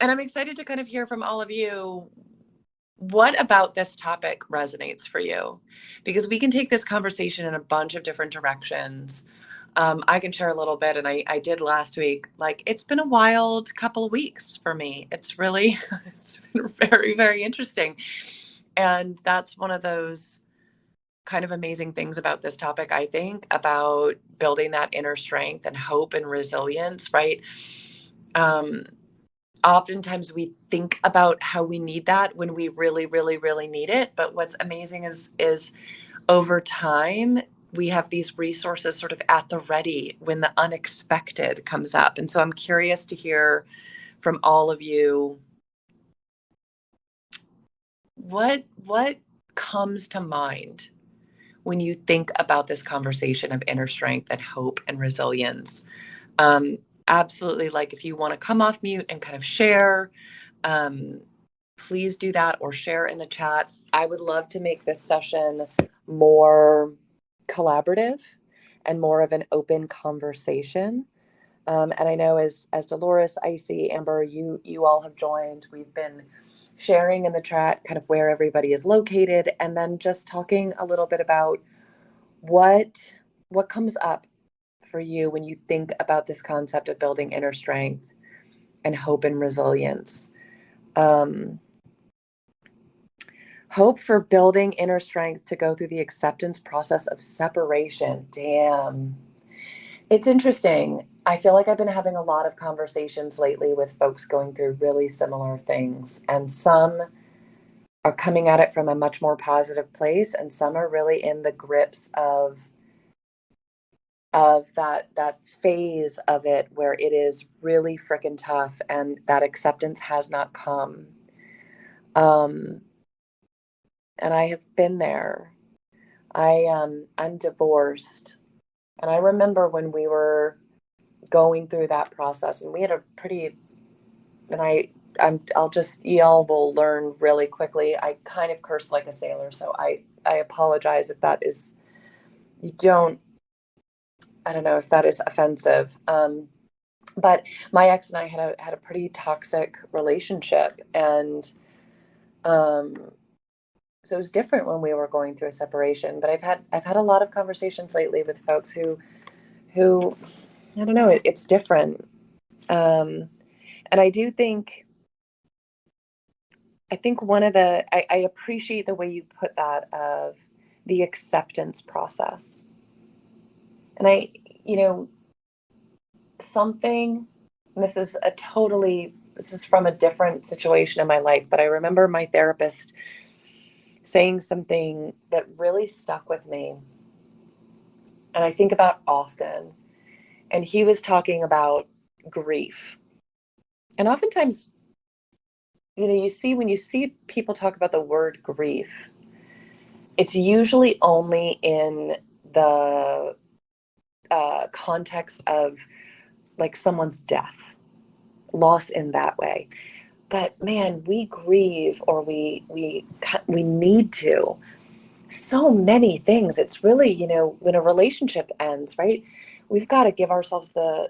And I'm excited to kind of hear from all of you. What about this topic resonates for you? Because we can take this conversation in a bunch of different directions. I can share a little bit, and I did last week. Like, it's been a wild couple of weeks for me. It's really, it's been very, very interesting. And that's one of those kind of amazing things about this topic, I think, about building that inner strength and hope and resilience, right? Oftentimes we think about how we need that when we really, really, really need it. But what's amazing is over time, we have these resources sort of at the ready when the unexpected comes up. And so I'm curious to hear from all of you, what comes to mind when you think about this conversation of inner strength and hope and resilience. Absolutely, like, if you want to come off mute and kind of share, please do that, or share in the chat. I would love to make this session more collaborative and more of an open conversation. And I know as Dolores, Icy, Amber, you all have joined. We've been sharing in the chat kind of where everybody is located, and then just talking a little bit about what comes up for you when you think about this concept of building inner strength and hope and resilience. Hope for building inner strength to go through the acceptance process of separation. Damn. It's interesting. I feel like I've been having a lot of conversations lately with folks going through really similar things, and some are coming at it from a much more positive place, and some are really in the grips of that phase of it where it is really freaking tough and that acceptance has not come. And I have been there. I'm divorced, and I remember when we were going through that process, and we had a pretty, and I'll just, y'all will learn really quickly. I kind of curse like a sailor, so I apologize if that is, I don't know if that is offensive. But my ex and I had a pretty toxic relationship, and so it was different when we were going through a separation. But I've had a lot of conversations lately with folks who I don't know, it's different. And I do think, one of the, I appreciate the way you put that, of the acceptance process. And something, and this is from a different situation in my life, but I remember my therapist saying something that really stuck with me, and I think about often. And he was talking about grief. And oftentimes, when you see people talk about the word grief, it's usually only in the context of like someone's death, loss in that way. But man, we grieve, or we need to, so many things. It's really, when a relationship ends, right? We've got to give ourselves the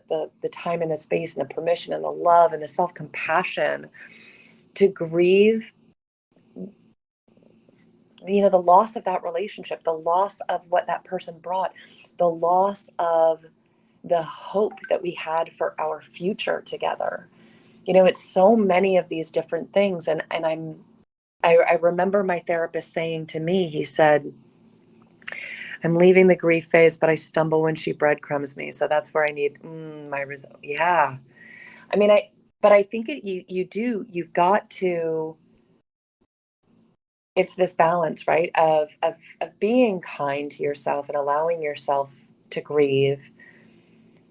time and the space and the permission and the love and the self-compassion to grieve, the loss of that relationship, the loss of what that person brought, the loss of the hope that we had for our future together. It's so many of these different things. And I remember my therapist saying to me, he said, "I'm leaving the grief phase, but I stumble when she breadcrumbs me. So that's where I need my result." Yeah. I mean, I think you've got to, it's this balance, right? Of being kind to yourself and allowing yourself to grieve,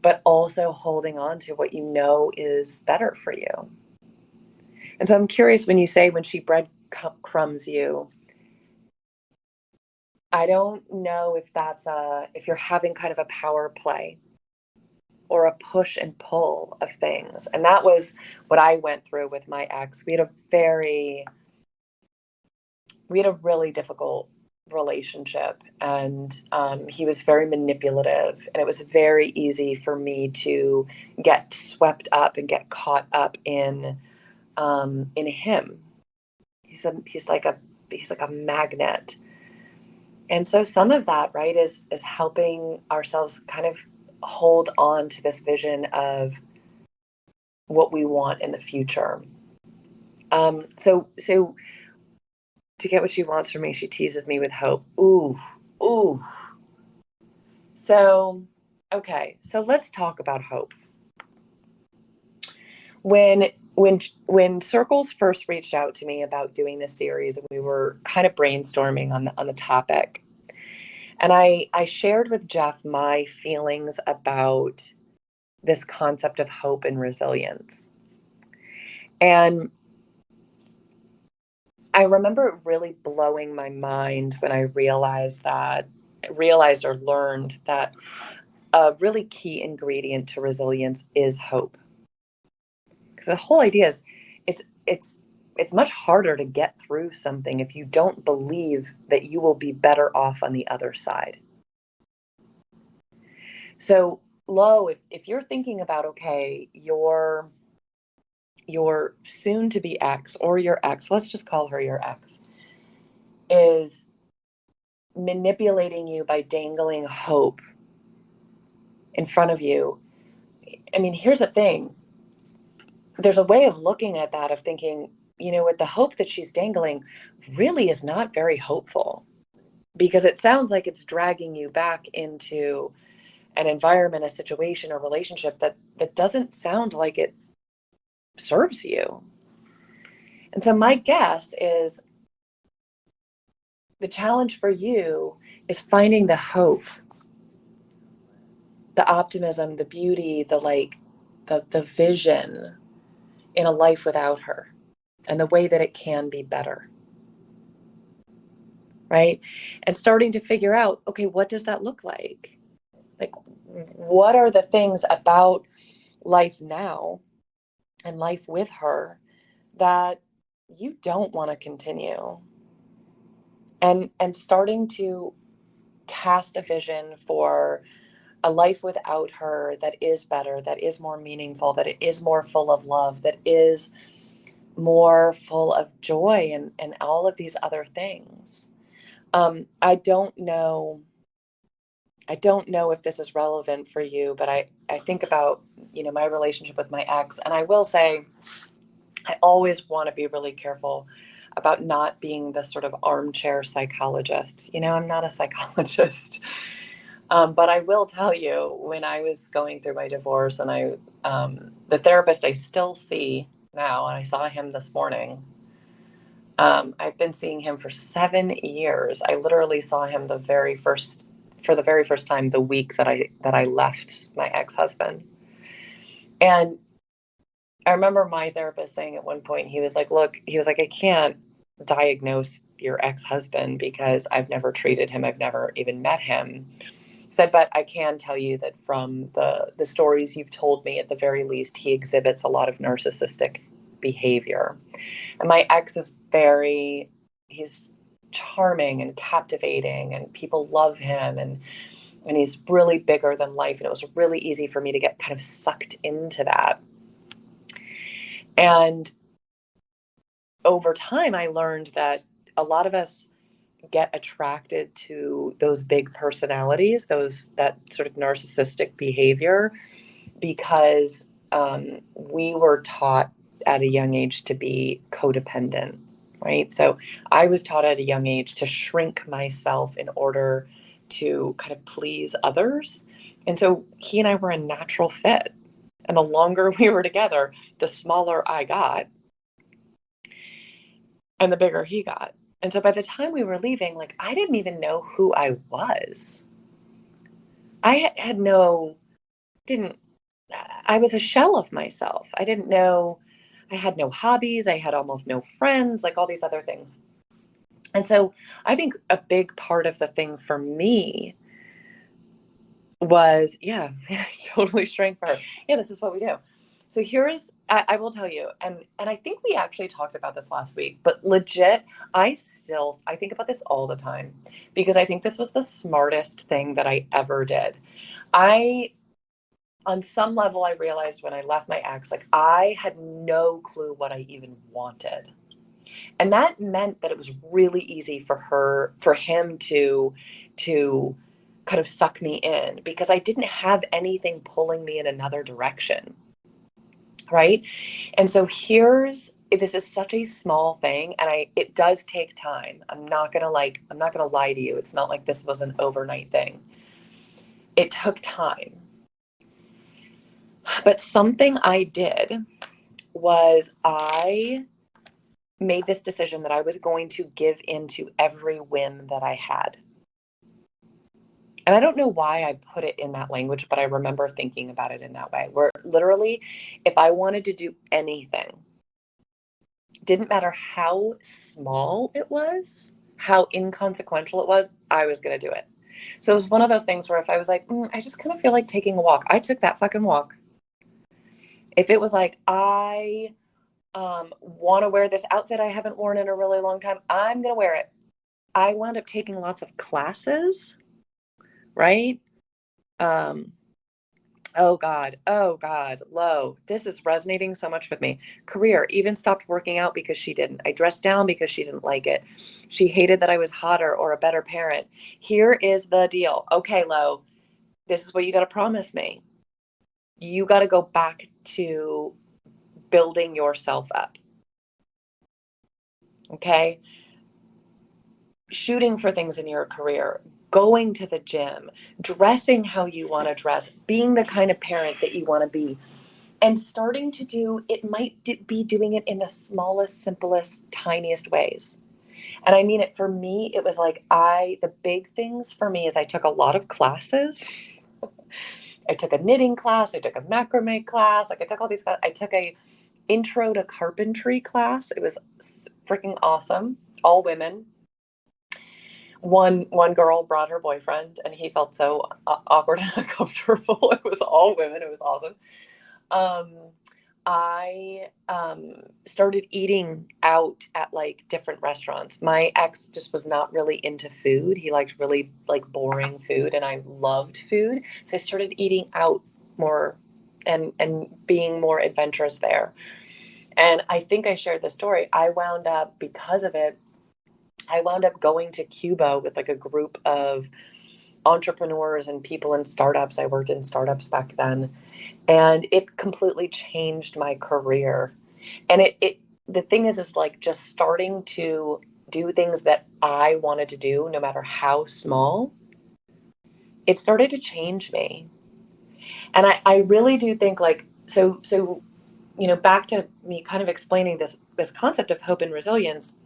but also holding on to what is better for you. And so I'm curious, when you say when she breadcrumbs you, I don't know if that's if you're having kind of a power play or a push and pull of things. And that was what I went through with my ex. We had a really difficult relationship, and he was very manipulative, and it was very easy for me to get swept up and get caught up in in him. He's like a magnet. And so some of that, right, is helping ourselves kind of hold on to this vision of what we want in the future. So to get what she wants from me, she teases me with hope. Ooh, ooh. So, okay, so let's talk about hope. When Circles first reached out to me about doing this series, and we were kind of brainstorming on the topic, and I shared with Jeff my feelings about this concept of hope and resilience. And I remember it really blowing my mind when I realized or learned that a really key ingredient to resilience is hope. Because the whole idea is it's much harder to get through something if you don't believe that you will be better off on the other side. So, Lo, if you're thinking about, okay, your soon to be ex, or your ex, let's just call her your ex, is manipulating you by dangling hope in front of you. I mean, here's the thing. There's a way of looking at that, of thinking, with the hope that she's dangling really is not very hopeful, because it sounds like it's dragging you back into an environment, a situation, a relationship that doesn't sound like it serves you. And so my guess is the challenge for you is finding the hope, the optimism, the beauty, the vision in a life without her, and the way that it can be better. Right? And starting to figure out, okay, what does that look like? Like, what are the things about life now and life with her that you don't want to continue? And starting to cast a vision for a life without her that is better, that is more meaningful, that it is more full of love, that is more full of joy, and all of these other things. I don't know if this is relevant for you, but I think about, my relationship with my ex, and I will say I always want to be really careful about not being the sort of armchair psychologist. I'm not a psychologist. But I will tell you, when I was going through my divorce, and the therapist I still see now, and I saw him this morning. I've been seeing him for 7 years. I literally saw him for the very first time the week that I left my ex-husband. And I remember my therapist saying at one point, he was like, I can't diagnose your ex-husband because I've never treated him. I've never even met him. He said, but I can tell you that from the stories you've told me, at the very least, he exhibits a lot of narcissistic behavior. And my ex is he's charming and captivating, and people love him, and he's really bigger than life. And it was really easy for me to get kind of sucked into that. And over time, I learned that a lot of us get attracted to those big personalities, that sort of narcissistic behavior, because we were taught at a young age to be codependent, right? So I was taught at a young age to shrink myself in order to kind of please others. And so he and I were a natural fit. And the longer we were together, the smaller I got and the bigger he got. And so by the time we were leaving, I didn't even know who I was. I was a shell of myself. I didn't know, I had no hobbies. I had almost no friends, all these other things. And so I think a big part of the thing for me was, I totally shrank for her. Yeah, this is what we do. So I will tell you, and I think we actually talked about this last week, but legit, I think about this all the time, because I think this was the smartest thing that I ever did. I on some level, I realized when I left my ex, like I had no clue what I even wanted. And that meant that it was really easy for him to kind of suck me in because I didn't have anything pulling me in another direction. Right. And so this is such a small thing and it does take time. I'm not gonna lie to you. It's not like this was an overnight thing. It took time. But something I did was I made this decision that I was going to give in to every whim that I had. And I don't know why I put it in that language, but I remember thinking about it in that way, where literally, if I wanted to do anything, didn't matter how small it was, how inconsequential it was, I was going to do it. So it was one of those things where if I was like, I just kind of feel like taking a walk, I took that fucking walk. If it was like, I want to wear this outfit I haven't worn in a really long time, I'm going to wear it. I wound up taking lots of classes, right? Um, oh God, low. This is resonating so much with me. Career, even stopped working out because she didn't. I dressed down because she didn't like it. She hated that I was hotter or a better parent. Here is the deal. Okay, low, this is what you got to promise me. You got to go back to building yourself up. Okay? Shooting for things in your career, going to the gym, dressing how you want to dress, being the kind of parent that you want to be, and starting to do it might be doing it in the smallest, simplest, tiniest ways. And I mean it for me, it was like the big things for me is I took a lot of classes. I took a knitting class, I took a macrame class, like I took all these, I took a intro to carpentry class. It was freaking awesome. All women. One girl brought her boyfriend and he felt so awkward and uncomfortable. It was all women. It was awesome. I started eating out at like different restaurants. My ex just was not really into food. He liked really like boring food and I loved food. So I started eating out more and being more adventurous there. And I think I shared the story. I wound up, because of it, I wound up going to Cuba with like a group of entrepreneurs and people in startups. I worked in startups back then, and it completely changed my career. And the thing is like just starting to do things that I wanted to do, no matter how small, it started to change me. And I really do think like, back to me kind of explaining this concept of hope and resilience.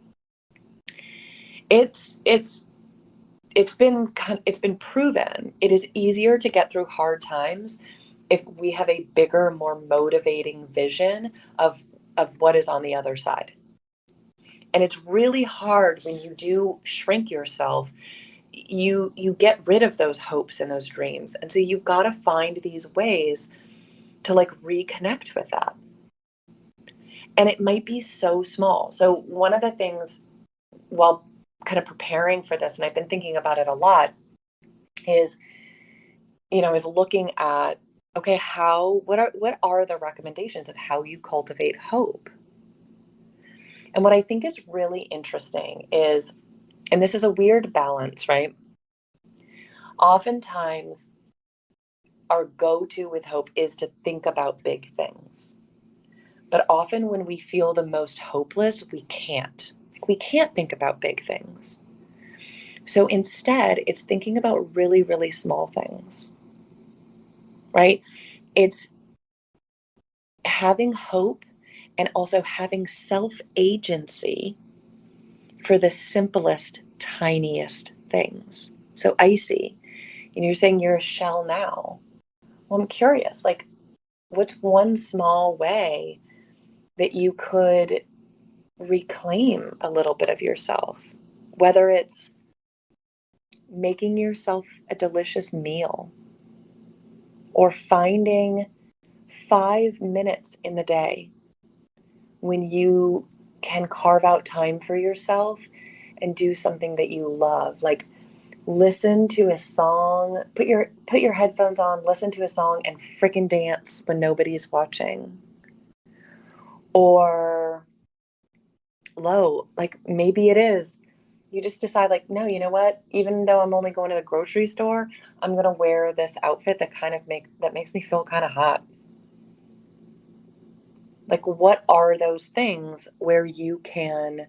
It's it's been proven it is easier to get through hard times if we have a bigger, more motivating vision of what is on the other side. And it's really hard when you do shrink yourself. You get rid of those hopes and those dreams. And so you've got to find these ways to like reconnect with that. And it might be so small. So one of the things while kind of preparing for this, and I've been thinking about it a lot, is is looking at, okay, what are the recommendations of how you cultivate hope? And what I think is really interesting is, and this is a weird balance, right? Oftentimes our go-to with hope is to think about big things. But often when we feel the most hopeless, we can't. We can't think about big things. So instead, it's thinking about really, really small things, right? It's having hope and also having self-agency for the simplest, tiniest things. So icy, you're saying you're a shell now. Well, I'm curious, like, what's one small way that you could reclaim a little bit of yourself? Whether it's making yourself a delicious meal or finding 5 minutes in the day when you can carve out time for yourself and do something that you love. Like listen to a song, put your headphones on, listen to a song and freaking dance when nobody's watching. Or like maybe it is. You just decide like, no, you know what? Even though I'm only going to the grocery store, I'm going to wear this outfit that makes me feel kind of hot. Like, what are those things where you can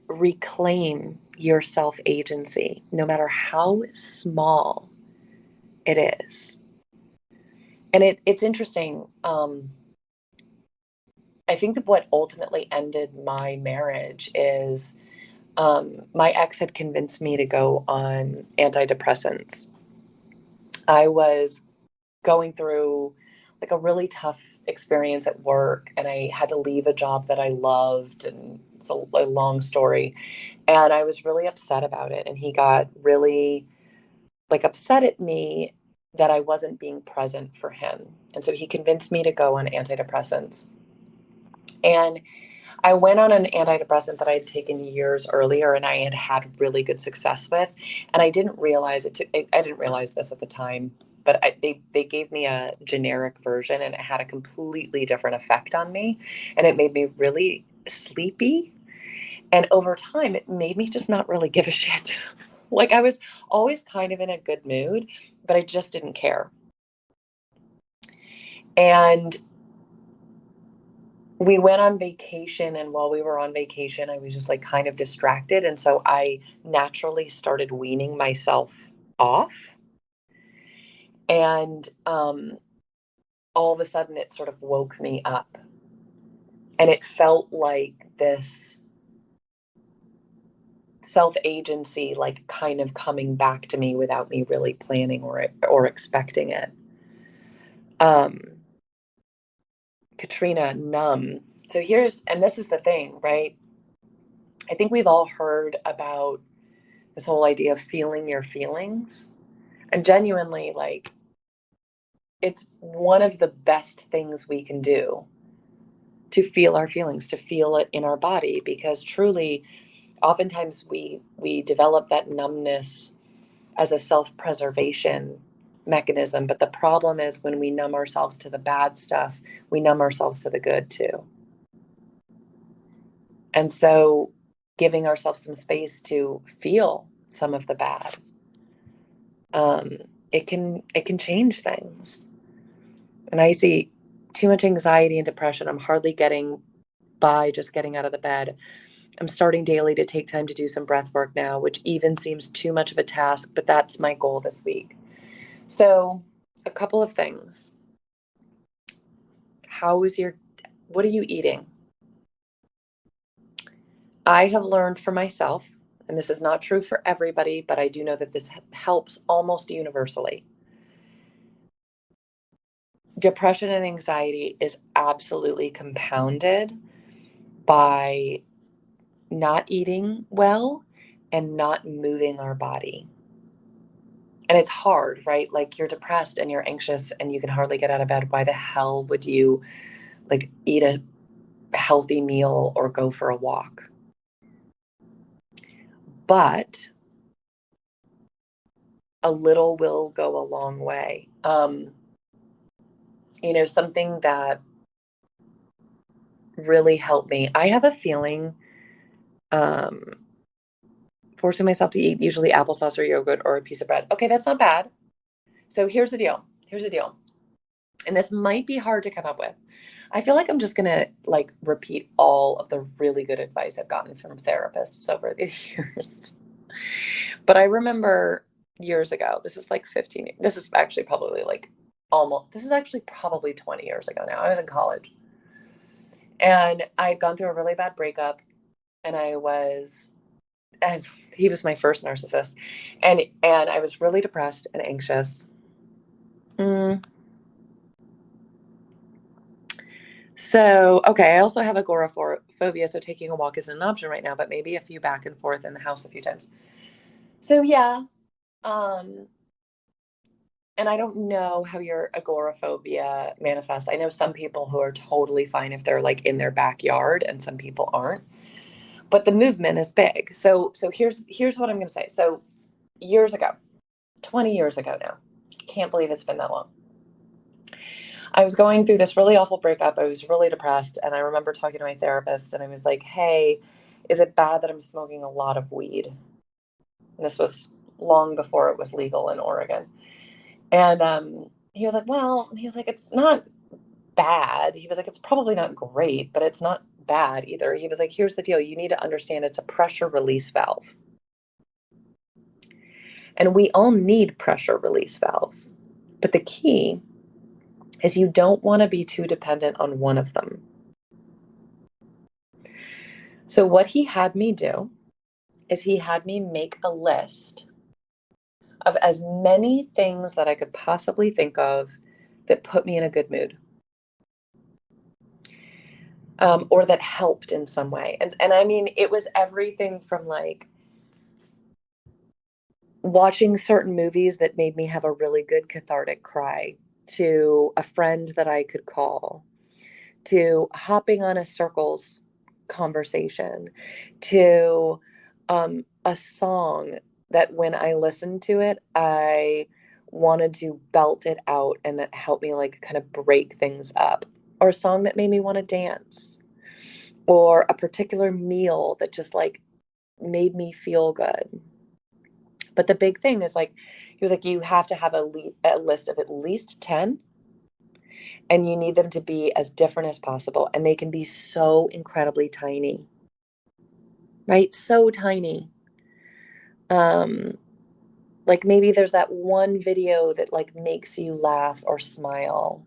reclaim your self agency, no matter how small it is? And it's interesting. I think that what ultimately ended my marriage is my ex had convinced me to go on antidepressants. I was going through like a really tough experience at work, and I had to leave a job that I loved, and it's a long story. And I was really upset about it. And he got really like upset at me that I wasn't being present for him. And so he convinced me to go on antidepressants. And I went on an antidepressant that I had taken years earlier and I had had really good success with. And I didn't realize I didn't realize this at the time, but they gave me a generic version and it had a completely different effect on me. And it made me really sleepy. And over time, it made me just not really give a shit. Like I was always kind of in a good mood, but I just didn't care. And we went on vacation, and while we were on vacation, I was just like kind of distracted. And so I naturally started weaning myself off. And all of a sudden, it sort of woke me up. And it felt like this self agency, like kind of coming back to me without me really planning or expecting it. Katrina, numb. So and this is the thing, right? I think we've all heard about this whole idea of feeling your feelings. And genuinely, like, it's one of the best things we can do to feel our feelings, to feel it in our body, because truly, oftentimes we develop that numbness as a self-preservation mechanism. But the problem is when we numb ourselves to the bad stuff, we numb ourselves to the good too. And so giving ourselves some space to feel some of the bad, it can change things. And I see too much anxiety and depression. I'm hardly getting by just getting out of the bed. I'm starting daily to take time to do some breath work now, which even seems too much of a task, but that's my goal this week. So a couple of things. What are you eating? I have learned for myself, and this is not true for everybody, but I do know that this helps almost universally. Depression and anxiety is absolutely compounded by not eating well and not moving our body. And it's hard, right? Like you're depressed and you're anxious and you can hardly get out of bed. Why the hell would you like eat a healthy meal or go for a walk? But a little will go a long way. Something that really helped me. I have a feeling forcing myself to eat usually applesauce or yogurt or a piece of bread. Okay, that's not bad. So here's the deal. And this might be hard to come up with. I feel like I'm just going to like repeat all of the really good advice I've gotten from therapists over the years. But I remember years ago, this is actually probably 20 years ago now. I was in college and I had gone through a really bad breakup, and he was my first narcissist, and I was really depressed and anxious. So, okay, I also have agoraphobia, so taking a walk isn't an option right now, but maybe a few back and forth in the house a few times. So yeah, and I don't know how your agoraphobia manifests. I know some people who are totally fine if they're like in their backyard, and some people aren't. But the movement is big. So here's what I'm going to say. So years ago, 20 years ago now. Can't believe it's been that long. I was going through this really awful breakup. I was really depressed. And I remember talking to my therapist and I was like, hey, is it bad that I'm smoking a lot of weed? And this was long before it was legal in Oregon. And he was like, well, he was like, it's not bad. He was like, it's probably not great, but it's not bad either. He was like, here's the deal. You need to understand it's a pressure release valve. And we all need pressure release valves. But the key is you don't want to be too dependent on one of them. So what he had me do is he had me make a list of as many things that I could possibly think of that put me in a good mood. Or that helped in some way. And I mean, it was everything from like watching certain movies that made me have a really good cathartic cry, to a friend that I could call, to hopping on a circles conversation, to a song that when I listened to it, I wanted to belt it out and that helped me like kind of break things up, or a song that made me want to dance, or a particular meal that just like made me feel good. But the big thing is like, he was like, you have to have a list of at least 10, and you need them to be as different as possible. And they can be so incredibly tiny, right? So tiny. Like maybe there's that one video that like makes you laugh or smile,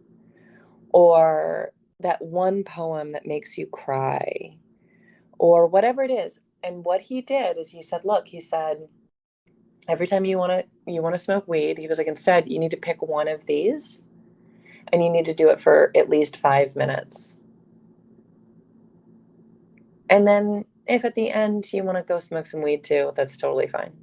or that one poem that makes you cry, or whatever it is. And what he did is he said, look, he said, every time you want to smoke weed, he was like, instead, you need to pick one of these and you need to do it for at least 5 minutes. And then if at the end you want to go smoke some weed too, that's totally fine.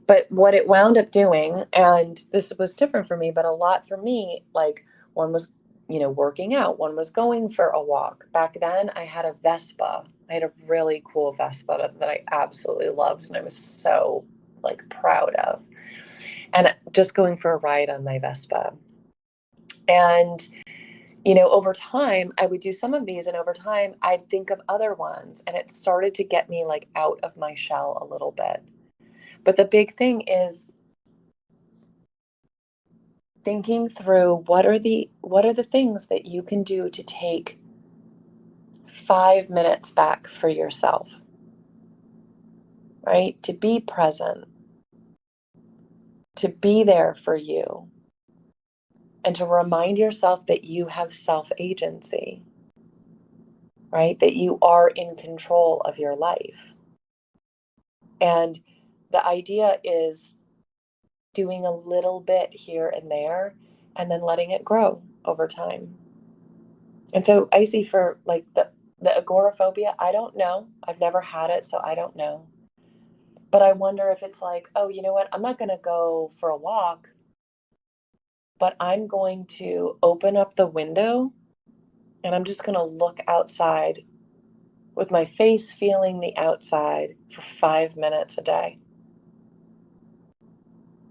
But what it wound up doing, and this was different for me, but a lot for me, like one was, working out, one was going for a walk. Back then I had a Vespa. I had a really cool Vespa that I absolutely loved and I was so like proud of. And just going for a ride on my Vespa. And over time, I would do some of these, and over time, I'd think of other ones, and it started to get me like out of my shell a little bit. But the big thing is thinking through what are the things that you can do to take 5 minutes back for yourself, right? To be present, to be there for you, and to remind yourself that you have self-agency, right? That you are in control of your life. And the idea is doing a little bit here and there and then letting it grow over time. And so I see for like the agoraphobia, I don't know. I've never had it, so I don't know. But I wonder if it's like, oh, you know what? I'm not going to go for a walk, but I'm going to open up the window and I'm just going to look outside with my face feeling the outside for 5 minutes a day.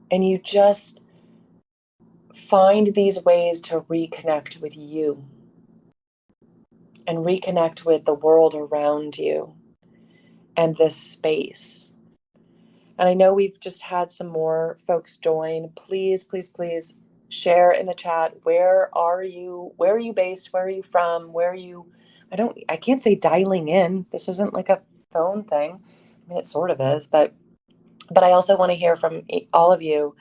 And you just find these ways to reconnect with you and reconnect with the world around you and this space. And I know we've just had some more folks join. Please, please, please share in the chat. Where are you? Where are you based? Where are you from? Where are you? I can't say dialing in. This isn't like a phone thing. I mean, it sort of is, but I also want to hear from all of you.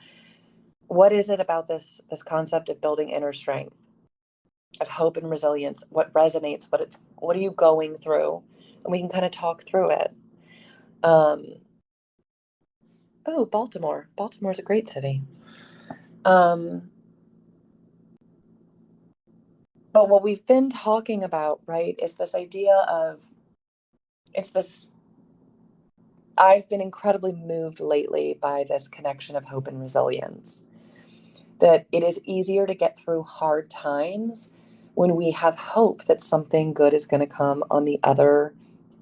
What is it about this concept of building inner strength, of hope and resilience? What resonates? What are you going through? And we can kind of talk through it. Oh, Baltimore. Baltimore's a great city. But what we've been talking about, right, is this idea of, I've been incredibly moved lately by this connection of hope and resilience. That it is easier to get through hard times when we have hope that something good is going to come on the other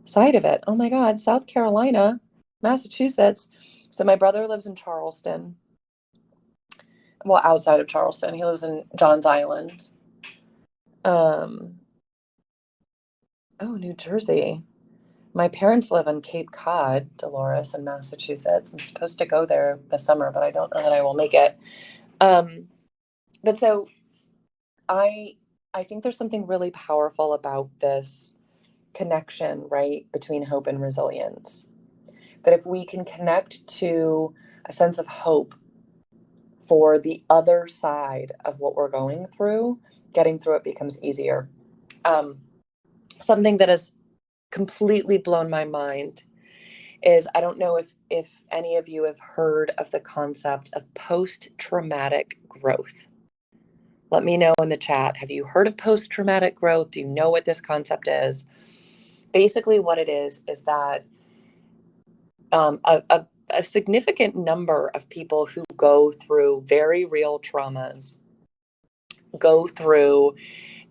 side of it. Oh my God, South Carolina Massachusetts. So my brother lives in Charleston. Well, outside of Charleston. He lives in Johns Island. Um, oh, New Jersey. My parents live on Cape Cod, Dolores, in Massachusetts. I'm supposed to go there this summer, but I don't know that I will make it. But so I I think there's something really powerful about this connection, right, between hope and resilience. That if we can connect to a sense of hope for the other side of what we're going through, getting through it becomes easier. Um, Something that has completely blown my mind is I don't know if any of you have heard of the concept of post-traumatic growth. Let me know in the chat. Have you heard of post-traumatic growth? Do you know what this concept is? Basically, what it is that a significant number of people who go through very real traumas go through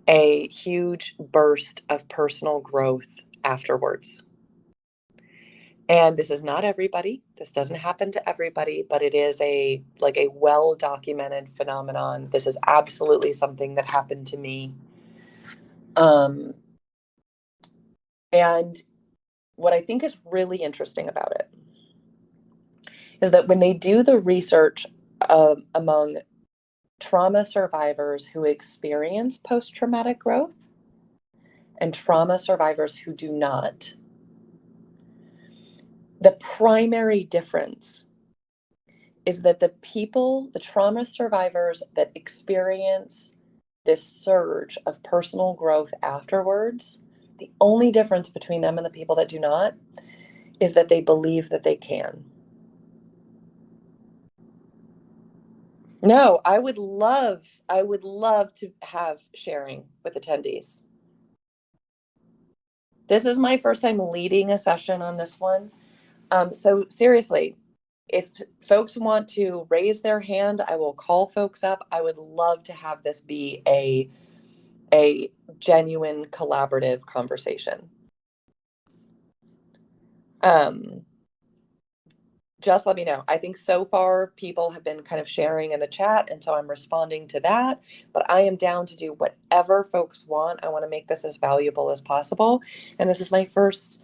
a huge burst of personal growth afterwards. And this is not everybody. This doesn't happen to everybody, but it is a well-documented phenomenon. This is absolutely something that happened to me. And what I think is really interesting about it is that when they do the research among trauma survivors who experience post-traumatic growth and trauma survivors who do not, the primary difference is that the trauma survivors that experience this surge of personal growth afterwards, the only difference between them and the people that do not is that they believe that they can. No, I would love to have sharing with attendees. This is my first time leading a session on this one. So seriously, if folks want to raise their hand, I will call folks up. I would love to have this be a genuine collaborative conversation. Just let me know. I think so far people have been kind of sharing in the chat, and so I'm responding to that. But I am down to do whatever folks want. I want to make this as valuable as possible. And this is my first,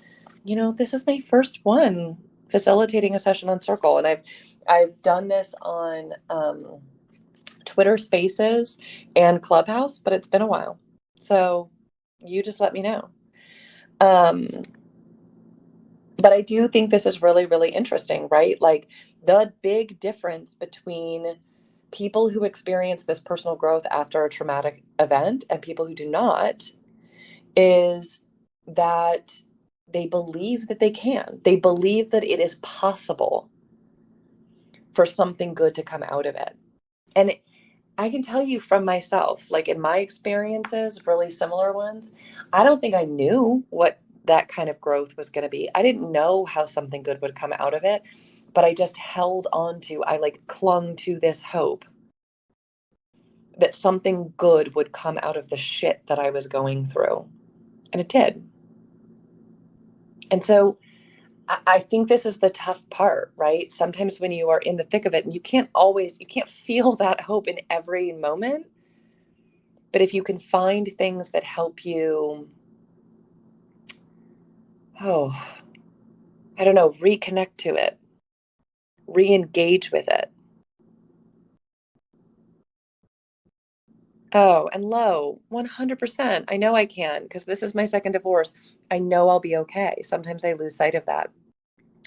one facilitating a session on Circle. And I've done this on Twitter Spaces and Clubhouse, but it's been a while. So you just let me know. But I do think this is really, really interesting, right? Like the big difference between people who experience this personal growth after a traumatic event and people who do not is that they believe that they can. They believe that it is possible for something good to come out of it. And I can tell you from myself, like in my experiences, really similar ones, I don't think I knew what that kind of growth was going to be. I didn't know how something good would come out of it, but I just I clung to this hope that something good would come out of the shit that I was going through. And it did. And so I think this is the tough part, right? Sometimes when you are in the thick of it, and you can't feel that hope in every moment. But if you can find things that help you, I don't know, reconnect to it, re-engage with it. Oh, and 100%. I know I can, because this is my second divorce. I know I'll be okay. Sometimes I lose sight of that.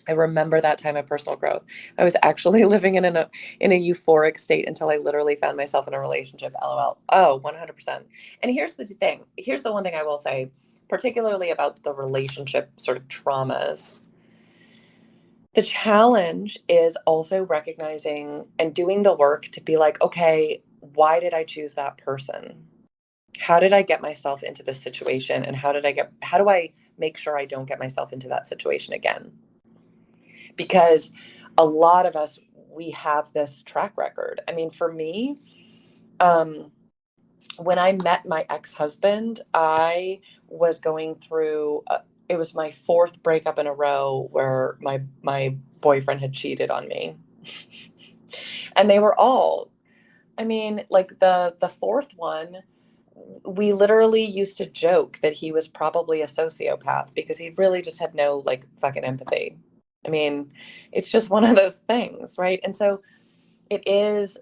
I remember that time of personal growth. I was actually living in a euphoric state until I literally found myself in a relationship. LOL. Oh, 100%. And here's the thing. Here's the one thing I will say, particularly about the relationship sort of traumas. The challenge is also recognizing and doing the work to be like, okay, why did I choose that person? How did I get myself into this situation? And how do I make sure I don't get myself into that situation again? Because a lot of us, we have this track record. I mean, for me, when I met my ex-husband, I was going through it was my fourth breakup in a row where my boyfriend had cheated on me. And they were all, I mean, like the fourth one, we literally used to joke that he was probably a sociopath because he really just had no like fucking empathy. I mean, it's just one of those things, right? And so it is,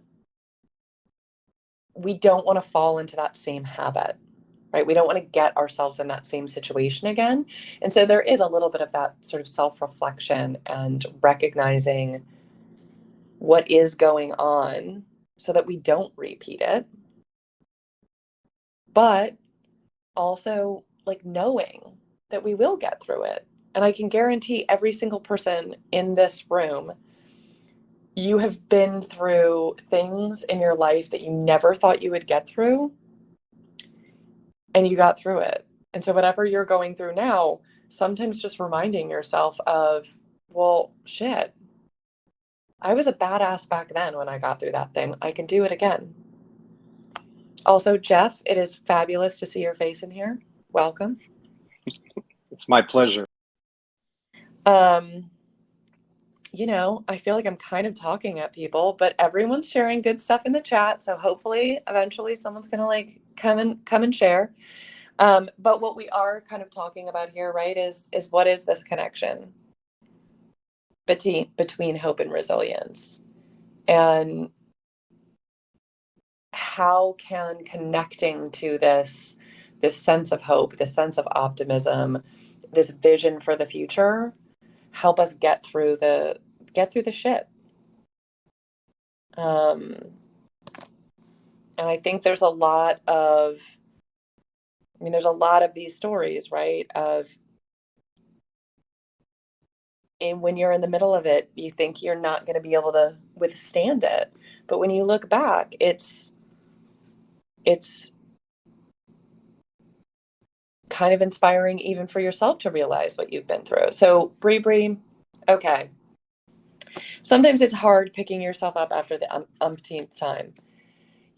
we don't want to fall into that same habit, right? We don't want to get ourselves in that same situation again. And so there is a little bit of that sort of self-reflection and recognizing what is going on so that we don't repeat it. But also like knowing that we will get through it. And I can guarantee every single person in this room, you have been through things in your life that you never thought you would get through, and you got through it. And so whatever you're going through now, sometimes just reminding yourself of, well, shit, I was a badass back then when I got through that thing. I can do it again. Also, Jeff, it is fabulous to see your face in here. Welcome. It's my pleasure. You know, I feel like I'm kind of talking at people, but everyone's sharing good stuff in the chat. So hopefully eventually someone's gonna like come and share. But what we are kind of talking about here, right, is what is this connection between hope and resilience? And how can connecting to this sense of hope, this sense of optimism, this vision for the future help us get through the shit? And I think there's a lot of these stories, right? And when you're in the middle of it, you think you're not going to be able to withstand it. But when you look back, it's kind of inspiring even for yourself to realize what you've been through. So Bree, okay. Sometimes it's hard picking yourself up after the umpteenth time.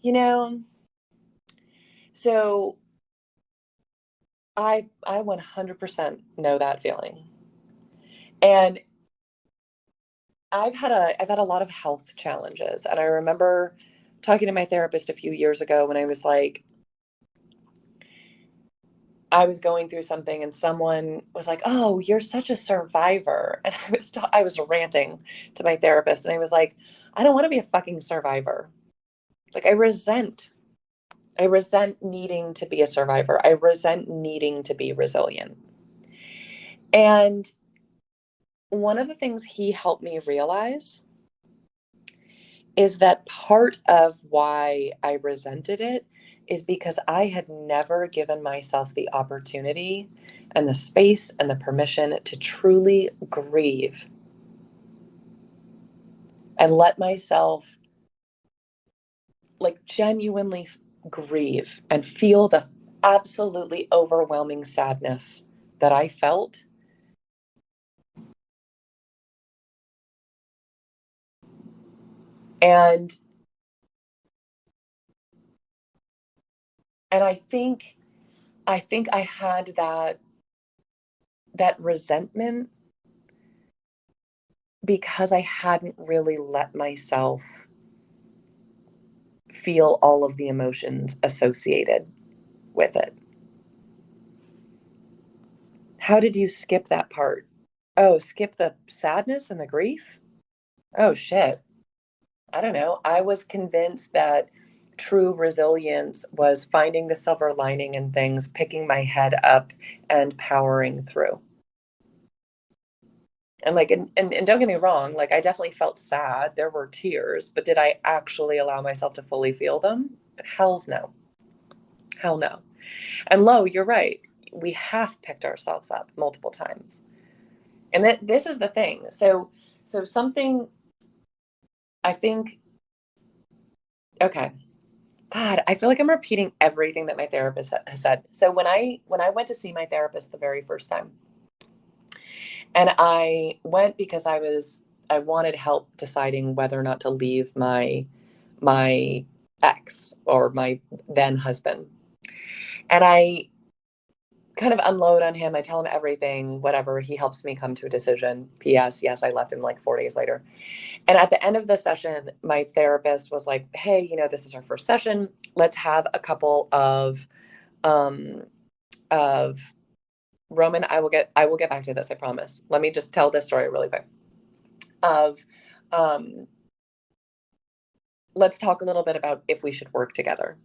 You know, so I 100% know that feeling. And I've had a lot of health challenges, and I remember talking to my therapist a few years ago when I was like, I was going through something and someone was like, "Oh, you're such a survivor." And I was ranting to my therapist, and I was like, "I don't want to be a fucking survivor. Like I resent needing to be a survivor. I resent needing to be resilient." And one of the things he helped me realize is that part of why I resented it is because I had never given myself the opportunity and the space and the permission to truly grieve and let myself like genuinely grieve and feel the absolutely overwhelming sadness that I felt. And I think I had that resentment because I hadn't really let myself feel all of the emotions associated with it. How did you skip that part? Oh, skip the sadness and the grief? Oh, shit. I don't know. I was convinced that true resilience was finding the silver lining in things, picking my head up and powering through. And like, and don't get me wrong, like I definitely felt sad. There were tears, but did I actually allow myself to fully feel them? Hell's no. Hell no. And Lo, you're right. We have picked ourselves up multiple times. And this is the thing. So something, I think, okay. God, I feel like I'm repeating everything that my therapist has said. So when I went to see my therapist the very first time, and I went because I wanted help deciding whether or not to leave my ex or my then husband. And I kind of unload on him. I tell him everything, whatever. He helps me come to a decision. P.S. Yes, I left him like 4 days later. And at the end of the session, my therapist was like, hey, this is our first session. Let's have a couple um, of Roman. I will get back to this. I promise. Let me just tell this story really quick of, let's talk a little bit about if we should work together.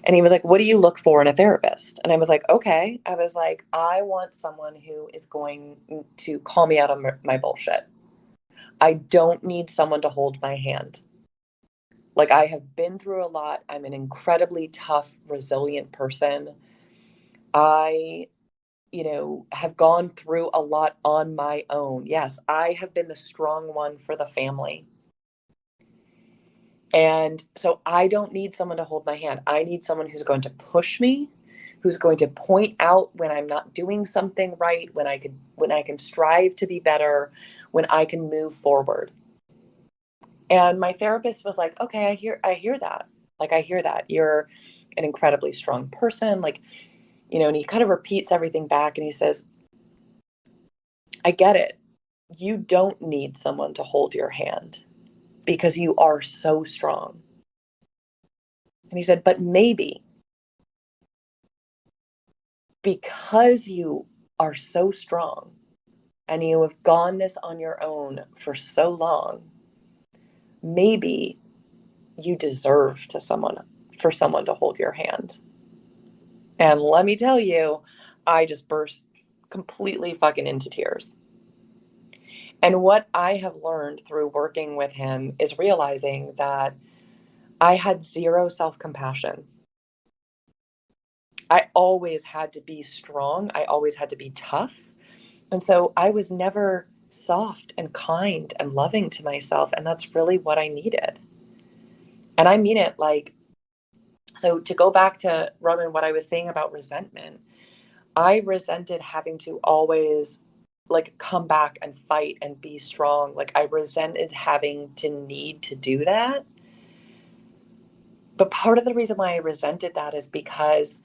And he was like, what do you look for in a therapist? And I was like, okay. I was like, I want someone who is going to call me out on my bullshit. I don't need someone to hold my hand. Like, I have been through a lot. I'm an incredibly tough, resilient person. I, have gone through a lot on my own. Yes, I have been the strong one for the family. And so I don't need someone to hold my hand. I need someone who's going to push me, who's going to point out when I'm not doing something right, when I can strive to be better, when I can move forward. And my therapist was like, okay, I hear that. Like, I hear that. You're an incredibly strong person. Like, and he kind of repeats everything back and he says, I get it. You don't need someone to hold your hand because you are so strong. And he said, but maybe because you are so strong and you have gone this on your own for so long, maybe you deserve for someone to hold your hand. And let me tell you, I just burst completely fucking into tears. And what I have learned through working with him is realizing that I had zero self-compassion. I always had to be strong. I always had to be tough. And so I was never soft and kind and loving to myself. And that's really what I needed. And I mean it like, so to go back to Roman, what I was saying about resentment, I resented having to always like come back and fight and be strong. Like, I resented having to need to do that. But part of the reason why I resented that is because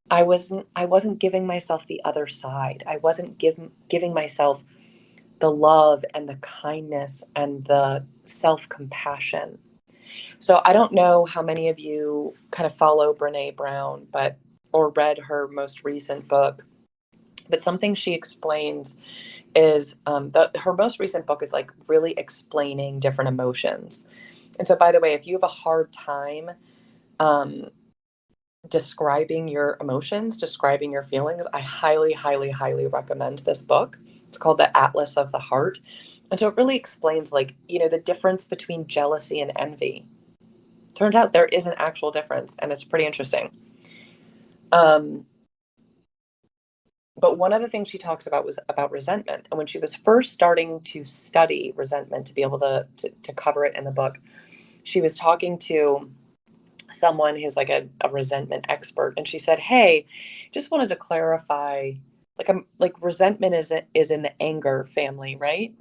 I wasn't giving myself the other side. I wasn't giving myself the love and the kindness and the self-compassion. So I don't know how many of you kind of follow Brené Brown, or read her most recent book. But something she explains is her most recent book is like really explaining different emotions. And so, by the way, if you have a hard time describing your emotions, describing your feelings, I highly, highly, highly recommend this book. It's called The Atlas of the Heart. And so it really explains, like, the difference between jealousy and envy. Turns out there is an actual difference, and it's pretty interesting. But one of the things she talks about was about resentment. And when she was first starting to study resentment to be able to cover it in the book, she was talking to someone who's like a resentment expert. And she said, hey, just wanted to clarify, like resentment is in the anger family, right?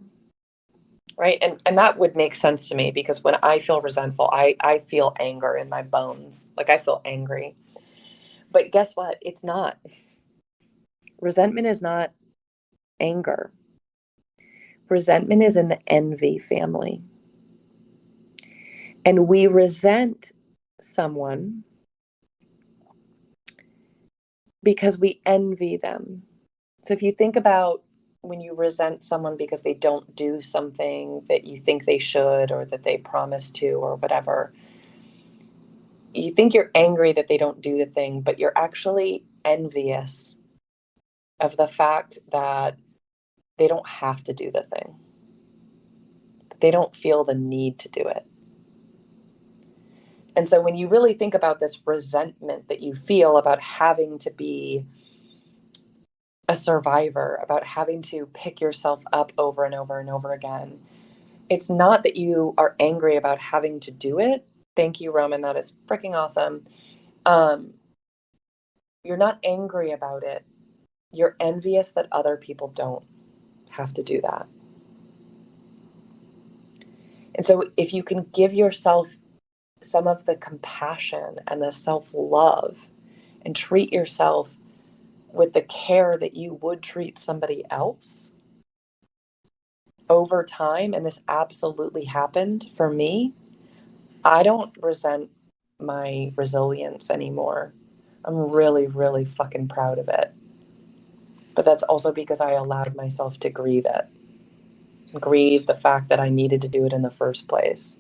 Right. And that would make sense to me because when I feel resentful, I feel anger in my bones. Like, I feel angry. But guess what? It's not. Resentment is not anger. Resentment is in the envy family. And we resent someone because we envy them. So if you think about when you resent someone because they don't do something that you think they should or that they promised to or whatever, you think you're angry that they don't do the thing, but you're actually envious of the fact that they don't have to do the thing. They don't feel the need to do it. And so when you really think about this resentment that you feel about having to be a survivor, about having to pick yourself up over and over and over again, it's not that you are angry about having to do it. Thank you, Roman. That is freaking awesome. You're not angry about it. You're envious that other people don't have to do that. And so if you can give yourself some of the compassion and the self-love and treat yourself with the care that you would treat somebody else over time, and this absolutely happened for me, I don't resent my resilience anymore. I'm really, really fucking proud of it. But that's also because I allowed myself to grieve it, grieve the fact that I needed to do it in the first place.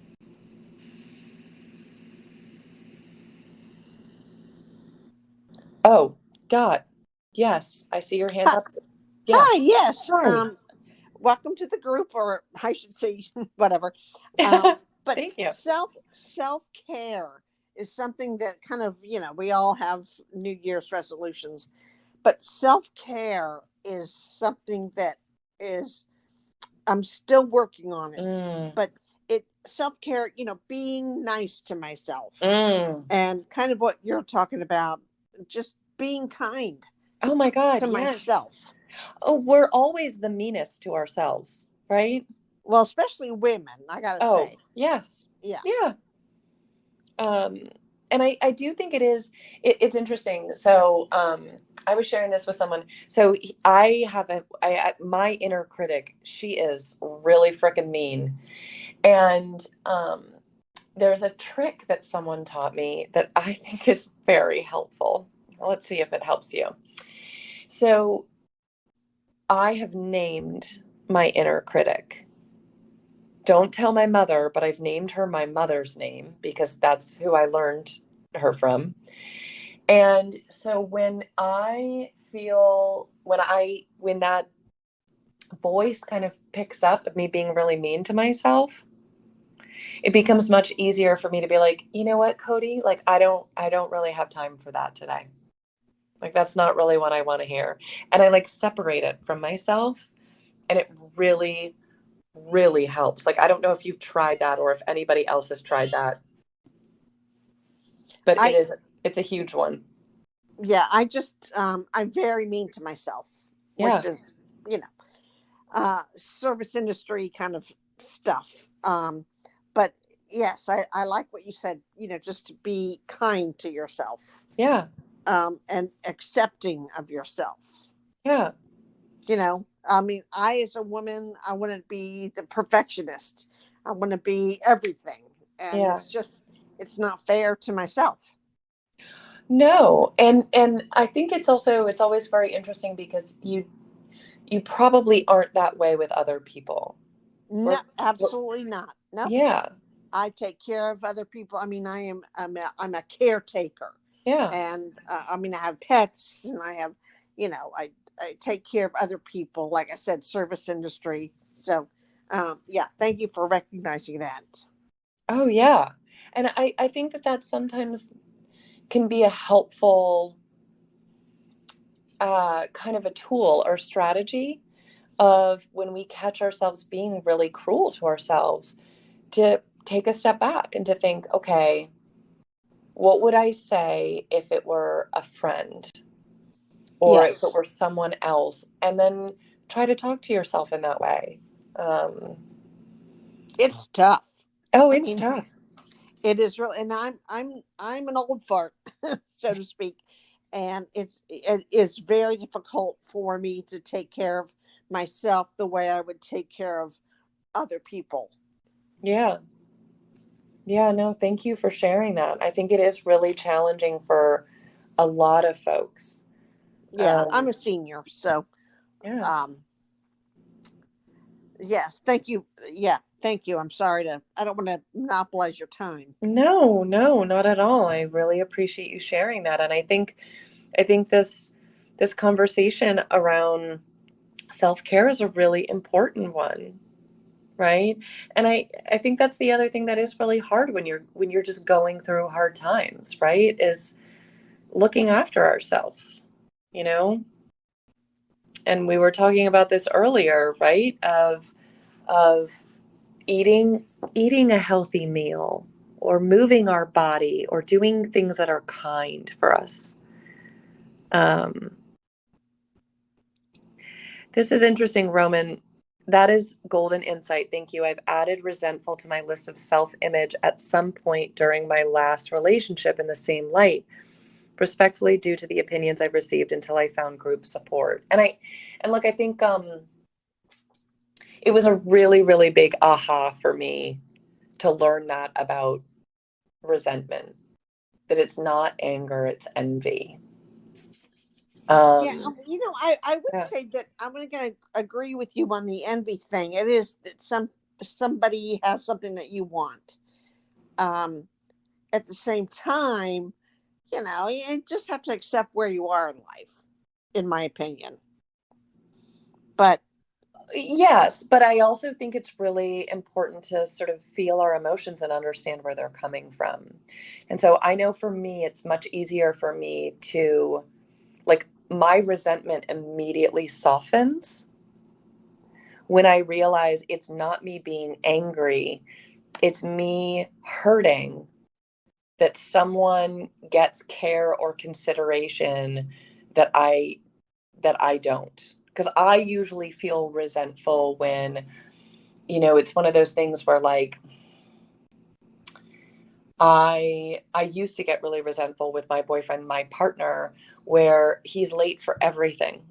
Oh, Dot. Yes, I see your hand Hi, up. Yeah. hi, yes. Sorry. Welcome to the group, or I should say, whatever. But Thank you. self care is something that kind of, we all have New Year's resolutions, but self care is something that is I'm still working on it. Mm, But it self care, being nice to myself, mm. and kind of what you're talking about, just being kind Oh my God, to yes. myself. Oh, we're always the meanest to ourselves, right? Well, especially women, I gotta Oh, say. yes. Yeah. Yeah. Um, and I do think it's interesting. So, I was sharing this with someone. So my inner critic, she is really freaking mean. And, there's a trick that someone taught me that I think is very helpful. Let's see if it helps you. So I have named my inner critic. Don't tell my mother, but I've named her my mother's name because that's who I learned her from. And so when that voice kind of picks up of me being really mean to myself, it becomes much easier for me to be like, you know what, Cody, like I don't really have time for that today. Like that's not really what I want to hear. And I like separate it from myself, and it really, really helps. Like I don't know if you've tried that or if anybody else has tried that, but I it's a huge one. yeah, I'm very mean to myself, Yeah. which is, you know, service industry kind of stuff. But yes, I like what you said, just to be kind to yourself, Yeah. and accepting of yourself. Yeah. I mean, I, as a woman, I want to be the perfectionist. I want to be everything. And Yeah. it's not fair to myself. No. And I think it's always very interesting because you probably aren't that way with other people. No, Or absolutely not. No, yeah. I take care of other people. I mean, I'm a caretaker, Yeah. and I mean, I have pets, and I take care of other people. Like I said, service industry. So, yeah, thank you for recognizing that. Oh yeah. And I think that sometimes can be a helpful kind of a tool or strategy of when we catch ourselves being really cruel to ourselves to take a step back and to think, okay, what would I say if it were a friend or if it Yes, were someone else? And then try to talk to yourself in that way. Um, it's tough. oh, I it's mean, tough. it is real, and I'm an old fart, so to speak, and it is very difficult for me to take care of myself the way I would take care of other people. Yeah. Yeah. No, thank you for sharing that. I think it is really challenging for a lot of folks. Yeah, Um, I'm a senior, so yeah. um, yes, thank you. Yeah, thank you. I'm sorry to. I don't want to monopolize your time. No, no, not at all. I really appreciate you sharing that. And I think this conversation around self-care is a really important one, right? And I think that's the other thing that is really hard when you're just going through hard times, right? Is looking after ourselves, you know? And we were talking about this earlier, right? Of eating a healthy meal or moving our body or doing things that are kind for us. Um, this is interesting, Roman. That is golden insight. Thank you. I've added resentful to my list of self image at some point during my last relationship in the same light. respectfully due to the opinions I've received until I found group support. And look, I think it was a really, really big aha for me to learn that about resentment, that it's not anger, it's envy. Yeah, I would Yeah. say that I'm going to agree with you on the envy thing. It is that somebody has something that you want. At the same time, you just have to accept where you are in life, in my opinion. But Yes, but I also think it's really important to sort of feel our emotions and understand where they're coming from. And so I know for me, it's much easier for me to, like, my resentment immediately softens when I realize it's not me being angry, it's me hurting that someone gets care or consideration that I don't. Because I usually feel resentful when, it's one of those things where, like, I used to get really resentful with my boyfriend, my partner, where he's late for everything.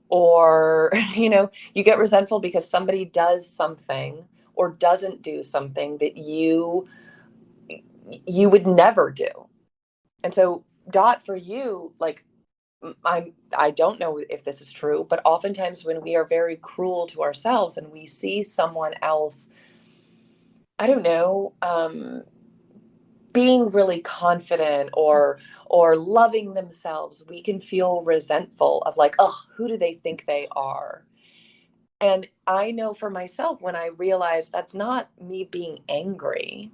Or, you get resentful because somebody does something or doesn't do something that you would never do. And so, Dot, for you, like, I don't know if this is true, but oftentimes when we are very cruel to ourselves and we see someone else, I don't know, being really confident or loving themselves, we can feel resentful of, like, oh, who do they think they are? And I know for myself, when I realize that's not me being angry,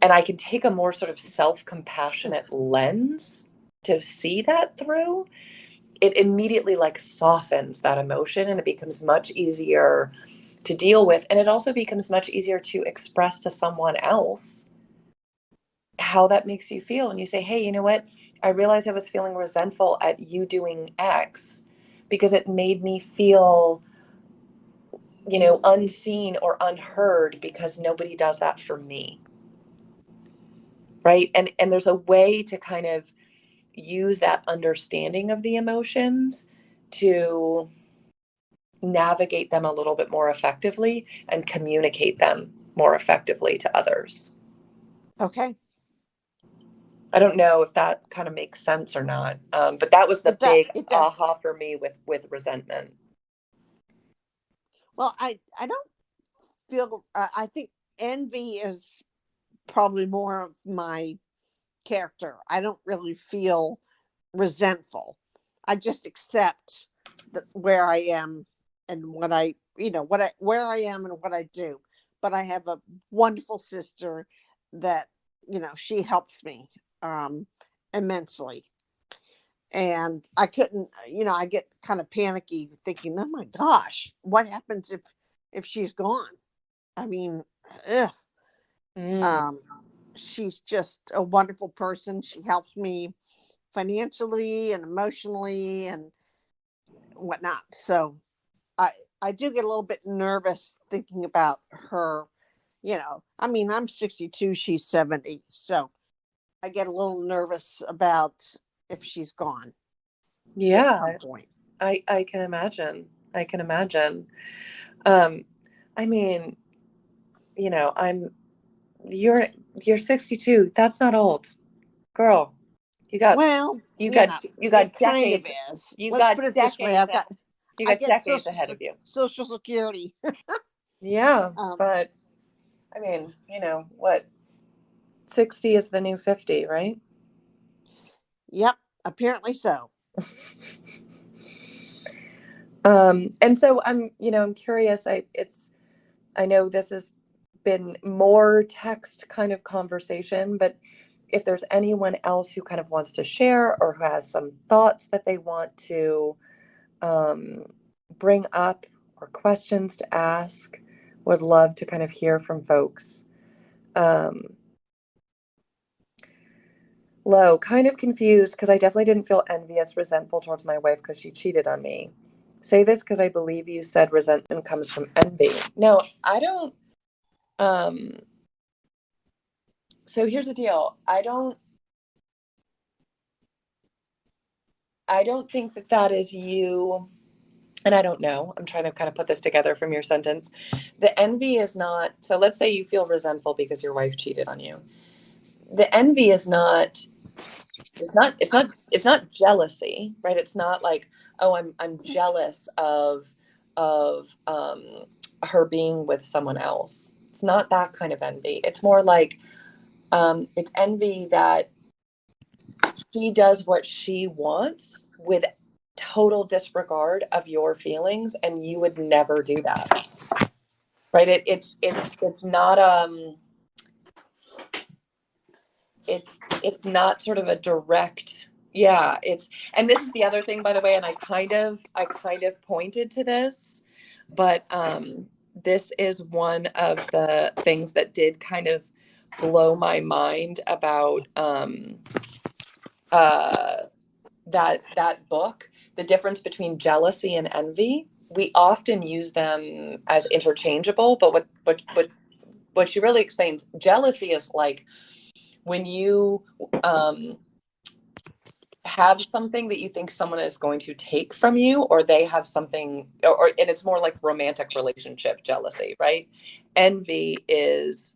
and I can take a more sort of self-compassionate lens to see that through, it immediately, like, softens that emotion, and it becomes much easier to deal with. And it also becomes much easier to express to someone else how that makes you feel. And you say, hey, you know what? I realized I was feeling resentful at you doing X because it made me feel, unseen or unheard because nobody does that for me. Right. And there's a way to kind of use that understanding of the emotions to navigate them a little bit more effectively and communicate them more effectively to others. okay. I don't know if that kind of makes sense or not, but that was the big It does. aha for me with resentment. Well, I don't feel. I think envy is probably more of my character. I don't really feel resentful. I just accept where I am and what I, where I am and what I do. But I have a wonderful sister that, she helps me immensely. And I couldn't, I get kind of panicky thinking, oh my gosh, what happens if she's gone? I mean, ugh. Mm. Um, she's just a wonderful person. She helps me financially and emotionally and whatnot. So I I do get a little bit nervous thinking about her. I mean, I'm 62, she's 70, so I get a little nervous about if she's gone at some Yeah, point. I can imagine. I can imagine. Um, I mean, I'm you're you're 62. That's not old, girl. You got Well, you got you got it kind of decades. is. You Let's got put it this way: decades. You I got get decades ahead of you. Social Security. Yeah, um, but I mean, what? 60 is the new 50, right? yep, apparently so. And so I'm curious. I know this has been more text kind of conversation, but if there's anyone else who kind of wants to share or who has some thoughts that they want to um, bring up or questions to ask, would love to kind of hear from folks. Low, kind of confused because I definitely didn't feel envious, resentful towards my wife because she cheated on me. Say this because I believe you said resentment comes from envy. No, I don't. Um, So here's the deal. I don't think that that is you. And I don't know. I'm trying to kind of put this together from your sentence. The envy is not, so let's say you feel resentful because your wife cheated on you. The envy is not, it's not jealousy, right? It's not like, oh, I'm jealous of her being with someone else. It's not that kind of envy. It's more like, it's envy that she does what she wants with total disregard of your feelings, and you would never do that, right? It's not it's not sort of a direct, yeah. It's, and this is the other thing, by the way, and I kind of pointed to this, but this is one of the things that did kind of blow my mind about uh that book, the difference between jealousy and envy. We often use them as interchangeable, but what she really explains, jealousy is like when you have something that you think someone is going to take from you, or they have something, and it's more like romantic relationship jealousy, right? Envy is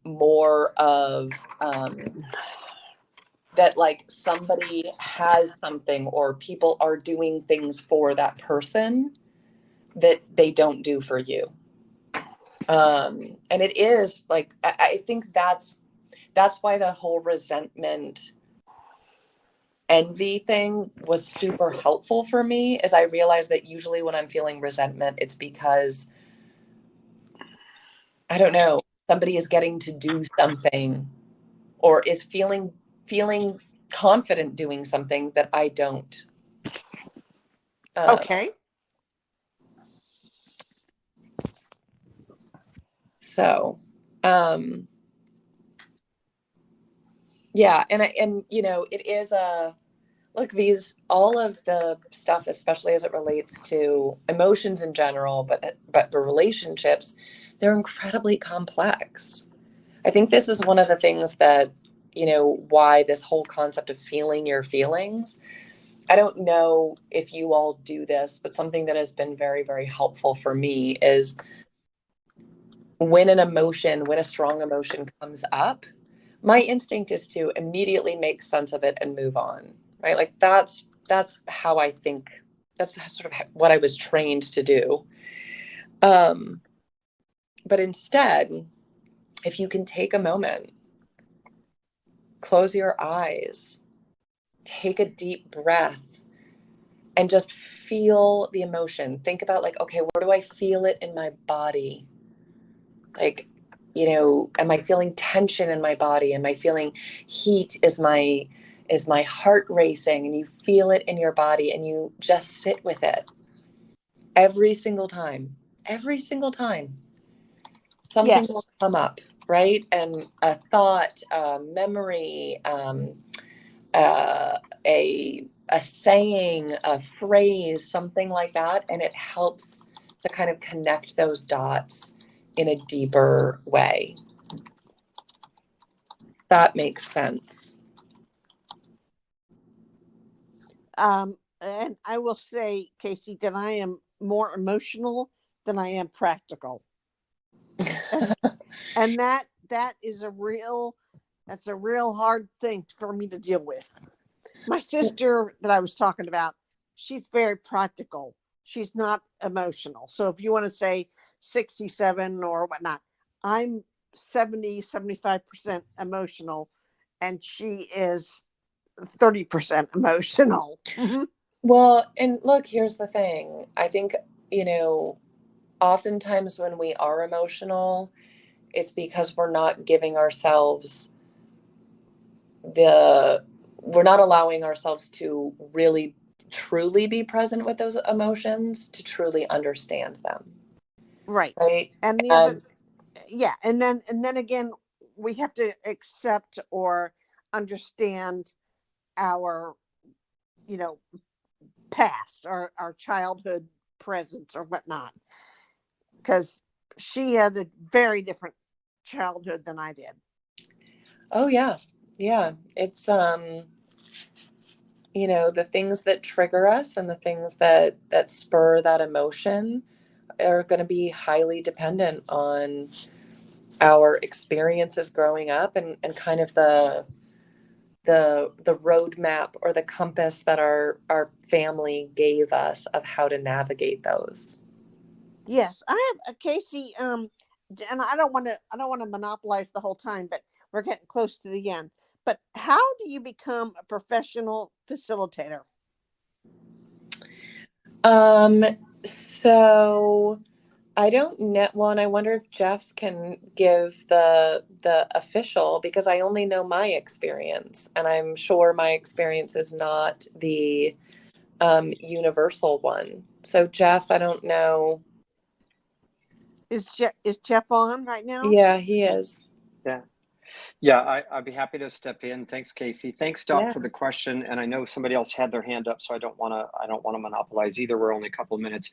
more of that, like somebody has something or people are doing things for that person that they don't do for you. And it is like, I think that's why the whole resentment envy thing was super helpful for me, is I realized that usually when I'm feeling resentment, it's because, I don't know, somebody is getting to do something or is feeling confident doing something that I don't. Okay. So, yeah, and it is a look, these, all of the stuff, especially as it relates to emotions in general, but the relationships, they're incredibly complex. I think this is one of the things that, why this whole concept of feeling your feelings. I don't know if you all do this, but something that has been very, very helpful for me is when a strong emotion comes up, my instinct is to immediately make sense of it and move on, right? Like that's how I think, that's sort of what I was trained to do. But instead, if you can take a moment, close your eyes, take a deep breath, and just feel the emotion. Think about, like, okay, where do I feel it in my body? Like, am I feeling tension in my body? Am I feeling heat? Is my heart racing? And you feel it in your body and you just sit with it every single time. Every single time something will Yes. come up, right? And a thought, a memory, uh, a saying, a phrase, something like that, and it helps to kind of connect those dots in a deeper way. That makes sense. And I will say, Kasey, that I am more emotional than I am practical. And that is that's a real hard thing for me to deal with. My sister that I was talking about, she's very practical. She's not emotional. So if you want to say 67 or whatnot, I'm 75% emotional, and she is 30% emotional. Well, and look, here's the thing. I think, oftentimes when we are emotional, it's because we're not allowing ourselves to really truly be present with those emotions, to truly understand them. Right. Right. And the other, And yeah, and then again, we have to accept or understand our, you know, past, our childhood presence or whatnot, because she had a very different childhood than I did. Oh yeah. Yeah. It's the things that trigger us and the things that spur that emotion are going to be highly dependent on our experiences growing up and kind of the roadmap or the compass that our family gave us of how to navigate those. Yes, I have a Casey. And I don't want to monopolize the whole time, but we're getting close to the end. But how do you become a professional facilitator? Um, so I don't know. Well, and I wonder if Jeff can give the official because I only know my experience, and I'm sure my experience is not the universal one. So Jeff, I don't know. Is Jeff on right now? Yeah, he is. Yeah, I'd be happy to step in. Thanks, Kasey. Thanks, Dot, Yeah. for the question. And I know somebody else had their hand up, so I don't want to monopolize either. We're only a couple of minutes.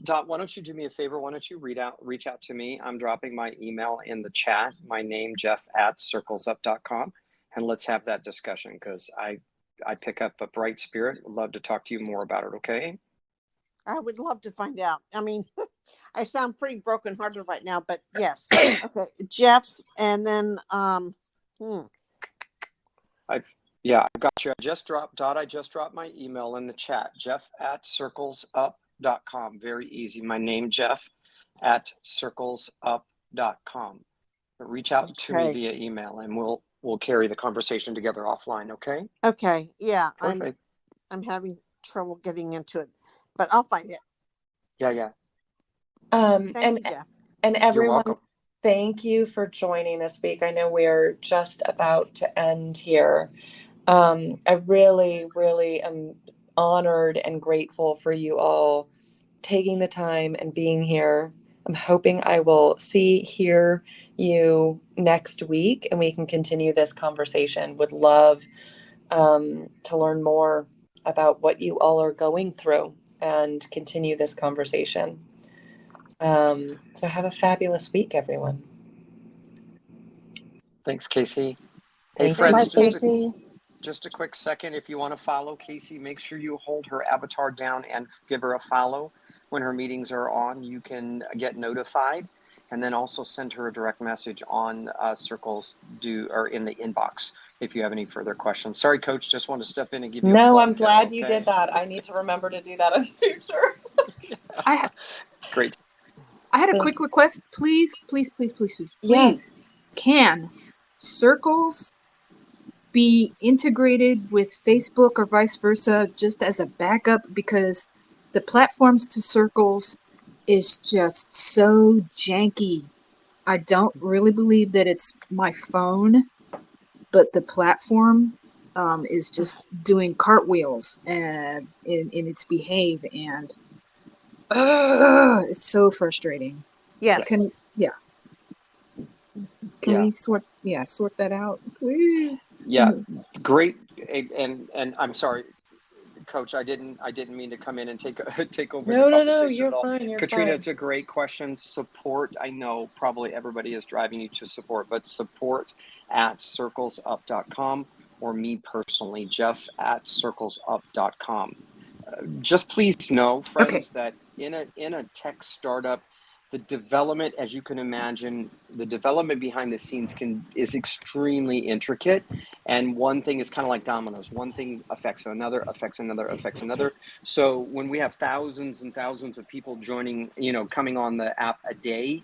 Dot, why don't you do me a favor? Why don't you reach out to me? I'm dropping my email in the chat. My name, Jeff at circlesup.com, and let's have that discussion because I pick up a bright spirit. Would love to talk to you more about it. Okay. I would love to find out. I mean, I sound pretty brokenhearted right now, but yes. Okay, Jeff, and then I've got you. I just dropped my email in the chat. Jeff at circlesup.com. Very easy. My name, Jeff at circlesup.com. Reach out to me okay, via email and we'll carry the conversation together offline, okay? okay, yeah. Perfect. I'm having trouble getting into it, but I'll find it. Yeah. Thank And you, Jeff. and You're everyone, welcome. thank you for joining this week. I know we're just about to end here. I really, really am honored and grateful for you all taking the time and being here. I'm hoping I will hear you next week and we can continue this conversation. Would love to learn more about what you all are going through and continue this conversation. So have a fabulous week, everyone. Thanks, Kasey. Hey, Thank Thank you. friends, you, Casey. just a quick second. If you want to follow Kasey, make sure you hold her avatar down and give her a follow. When her meetings are on, you can get notified, and then also send her a direct message on Circles or in the inbox if you have any further questions. Sorry, Coach, just want to step in and give you a No, plug I'm there. glad you Okay. did that. I need to remember to do that in the future. Great. I had a quick request. Please, Yes. can circles be integrated with Facebook or vice versa just as a backup? Because the platforms to circles is just so janky. I don't really believe that it's my phone, but the platform is just doing cartwheels in its behave, and it's so frustrating. Yes. Can Yeah. we sort that out, please? Yeah, great. And I'm sorry, Coach, I didn't mean to come in and take over the No, conversation you're at all. fine. You're Katrina, fine. it's a great question. Support, I know probably everybody is driving you to support, but support at circlesup.com or me personally, Jeff at circlesup.com. Just please know, Okay. friends, that in a tech startup, the development, as you can imagine, the development behind the scenes is extremely intricate. And one thing is kind of like dominoes. One thing affects another, affects another, affects another. So when we have thousands and thousands of people joining, coming on the app a day,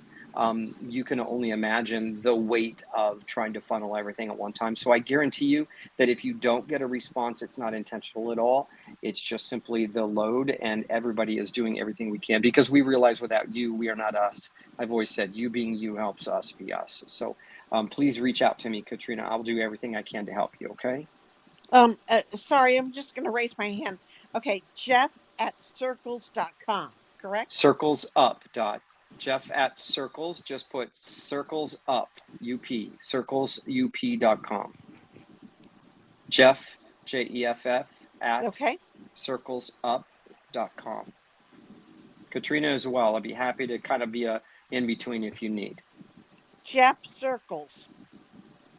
you can only imagine the weight of trying to funnel everything at one time. So I guarantee you that if you don't get a response, it's not intentional at all. It's just simply the load, and everybody is doing everything we can because we realize without you, we are not us. I've always said you being you helps us be us. So please reach out to me, Katrina. I'll do everything I can to help you, okay? Sorry, I'm just going to raise my hand. Okay, Jeff at circles.com, correct? Circles up. Jeff at circles, just put circles up, circlesup.com. Jeff, Jeff, at circlesup.com. Katrina as well. I'd be happy to kind of be a in between if you need. Jeff Circles.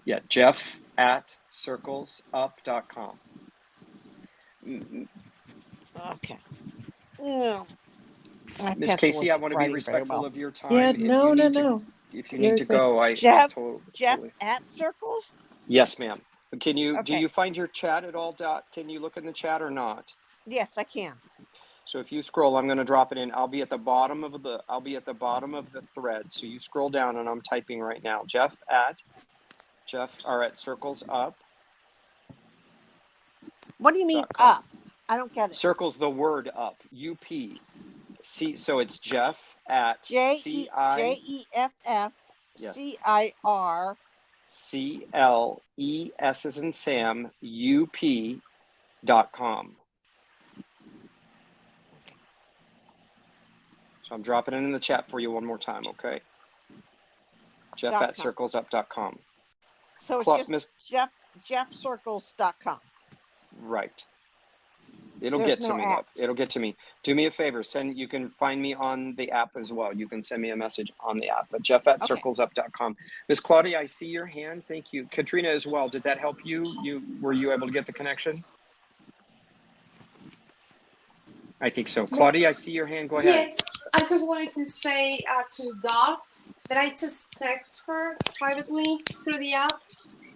Yeah, Jeff at circlesup.com. Okay. Yeah. My Miss pencil Kasey, I isn't want to be writing very respectful well. of your Yeah, time. no, no, no. If you need You're to great. go, I Jeff totally. at Circles? Yes, ma'am. Do Okay. you find your chat at all, Dot? Can you look in the chat or not? Yes, I can. So if you scroll, I'm going to drop it in. I'll be at the bottom of the thread. So you scroll down, and I'm typing right now. Jeff are at Circles Up. What do you mean .com. up? I don't get it. Circles the word up. UP. So it's Jeff at JEFF CIR CLES as in Sam UP.com. So I'm dropping it in the chat for you one more time, okay? Jeff at circlesup.com. So it's just jeffcircles.com. Right. It'll There's get to no me, at. love. It'll get to me. Do me a favor. You can find me on the app as well. You can send me a message on the app. But Jeff at circlesup.com. Miss Claudia, I see your hand. Thank you. Katrina as well. Did that help you? Were you able to get the connection? I think so. Claudia, I see your hand. Go ahead. Yes, I just wanted to say to Dot that I just text her privately through the app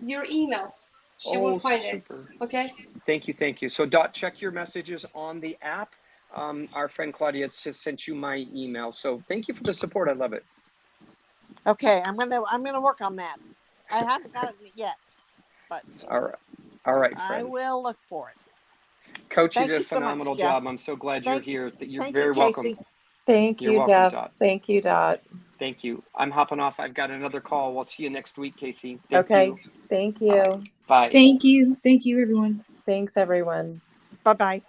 your email. She will find super. it. Okay. Thank you. So Dot, check your messages on the app. Our friend Claudia just sent you my email. So thank you for the support. I love it. Okay, I'm gonna work on that. I haven't got it yet, but all right, friend. I will look for it. Coach, you did a phenomenal job. I'm so glad you're here. You're very welcome. Thank you, welcome, Jeff. Dot. Thank you, Dot. Thank you. I'm hopping off. I've got another call. We'll see you next week, Kasey. Thank you. Thank you. Right. Bye. Thank you. Thank you, everyone. Thanks, everyone. Bye-bye.